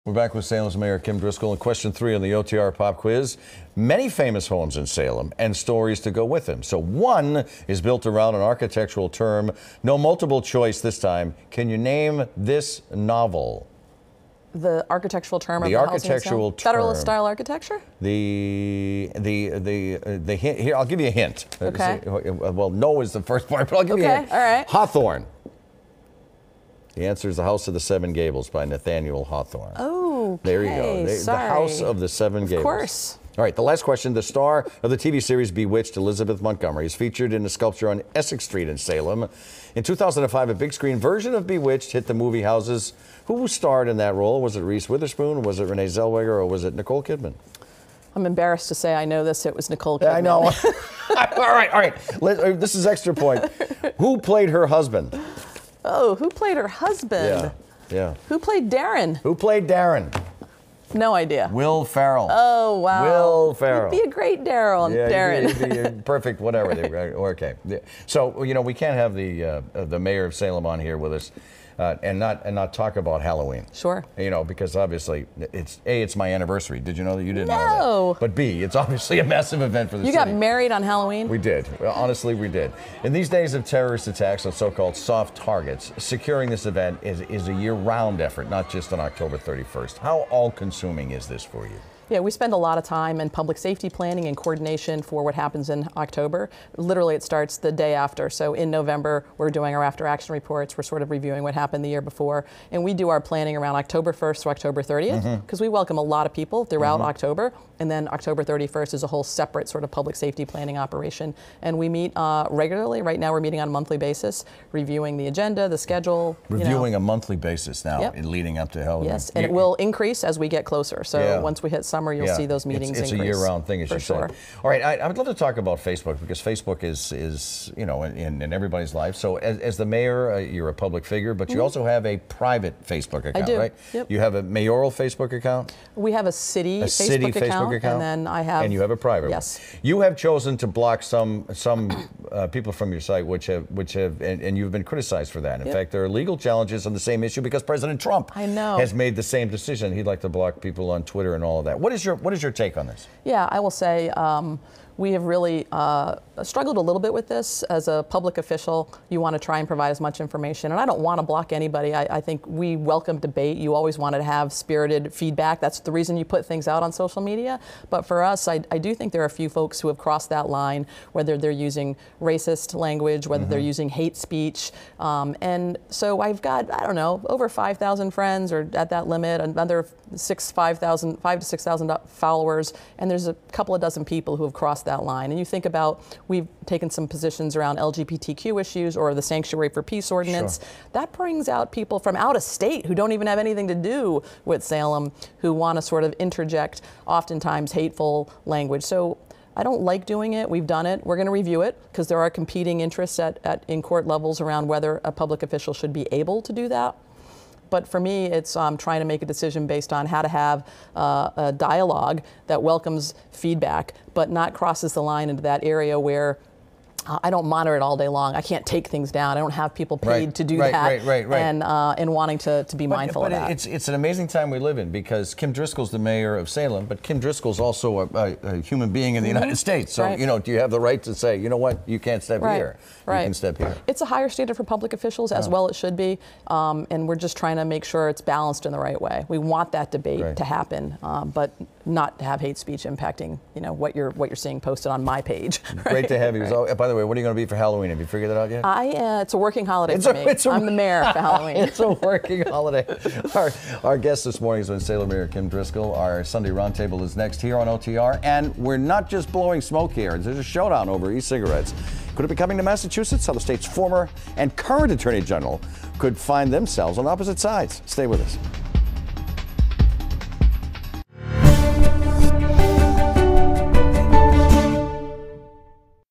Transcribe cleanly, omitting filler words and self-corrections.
We're back with Salem's Mayor Kim Driscoll, and question 3 on the OTR Pop Quiz. Many famous homes in Salem and stories to go with them. So one is built around an architectural term. No multiple choice this time. Can you name this novel? The architectural term of the the architectural term. Federalist style architecture? The hint here. I'll give you a hint. Okay. Well, no is the first part, but I'll give you a hint. All right. Hawthorne. The answer is The House of the Seven Gables by Nathaniel Hawthorne. Oh, okay. There you go. The House of the Seven Gables. Of course. All right, the last question. The star of the TV series Bewitched, Elizabeth Montgomery, is featured in a sculpture on Essex Street in Salem. In 2005, a big screen version of Bewitched hit the movie houses. Who starred in that role? Was it Reese Witherspoon? Was it Renee Zellweger? Or was it Nicole Kidman? I'm embarrassed to say I know this. It was Nicole Kidman. I know. All right. This is extra point. Who played her husband? Oh, who played her husband? Yeah. Who played Darren? Who played Darren? No idea. Will Ferrell. Oh, wow. Will Ferrell. He'd be a great Darren. He'd be a perfect whatever. Okay. So, you know, we can't have the mayor of Salem on here with us and not talk about Halloween. Sure. You know, because obviously it's my anniversary. Did you know that? You didn't know No. that. But B, it's obviously a massive event for the city. You got married on Halloween? We did. Well, honestly, we did. In these days of terrorist attacks on so-called soft targets, securing this event is a year-round effort, not just on October 31st. How all-consuming is this for you? Yeah, we spend a lot of time in public safety planning and coordination for what happens in October. Literally, it starts the day after. So in November, we're doing our after-action reports. We're sort of reviewing what happened the year before. And we do our planning around October 1st to October 30th, because we welcome a lot of people throughout October. And then October 31st is a whole separate sort of public safety planning operation. And we meet regularly. Right now, we're meeting on a monthly basis, reviewing the agenda, the schedule. Reviewing a monthly basis now, leading up to Halloween. Yes, and it will increase as we get closer. So once we hit summer, you'll see those meetings it's increase. It's a year-round thing, as you sure. said. All right, I would love to talk about Facebook, because Facebook is you know, in everybody's life. So as the mayor, you're a public figure, but you also have a private Facebook account, I do. right? Yep. You have a mayoral Facebook account? We have a city Facebook account, and then I have... And you have a private one. You have chosen to block some people from your site, which have and you've been criticized for that. In fact, there are legal challenges on the same issue because President Trump has made the same decision. He'd like to block people on Twitter and all of that. What is your take on this? Yeah, I will say we have really struggled a little bit with this. As a public official, you want to try and provide as much information, and I don't want to block anybody. I think we welcome debate. You always want to have spirited feedback. That's the reason you put things out on social media. But for us, I do think there are a few folks who have crossed that line, whether they're using racist language, whether they're using hate speech. And so I've got, I don't know, over 5,000 friends, or at that limit, another 5,000 to 6,000 followers, and there's a couple of dozen people who have crossed that line. And you think about, we've taken some positions around LGBTQ issues or the Sanctuary for Peace ordinance. That brings out people from out of state who don't even have anything to do with Salem, who want to sort of interject oftentimes hateful language. So I don't like doing it. We've done it. We're going to review it, because there are competing interests in court levels around whether a public official should be able to do that. But for me, it's trying to make a decision based on how to have a dialogue that welcomes feedback, but not crosses the line into that area where I don't monitor it all day long. I can't take things down. I don't have people paid to do that. And wanting to be mindful of that. It's an amazing time we live in, because Kim Driscoll's the mayor of Salem, but Kim Driscoll's also a human being in the United States. So, you know, do you have the right to say, you know what, you can't step here. You can step here. It's a higher standard for public officials, as well it should be. And we're just trying to make sure it's balanced in the right way. We want that debate to happen, but not to have hate speech impacting, you know, what you're seeing posted on my page. Great to have you. By the way, what are you going to be for Halloween? Have you figured that out yet? It's a working holiday for me. I'm the mayor for Halloween. It's a working holiday. Our guest this morning has been Salem Mayor Kim Driscoll. Our Sunday Roundtable is next here on OTR, and we're not just blowing smoke here. There's a showdown over e-cigarettes. Could it be coming to Massachusetts? How the state's former and current Attorney General could find themselves on opposite sides. Stay with us.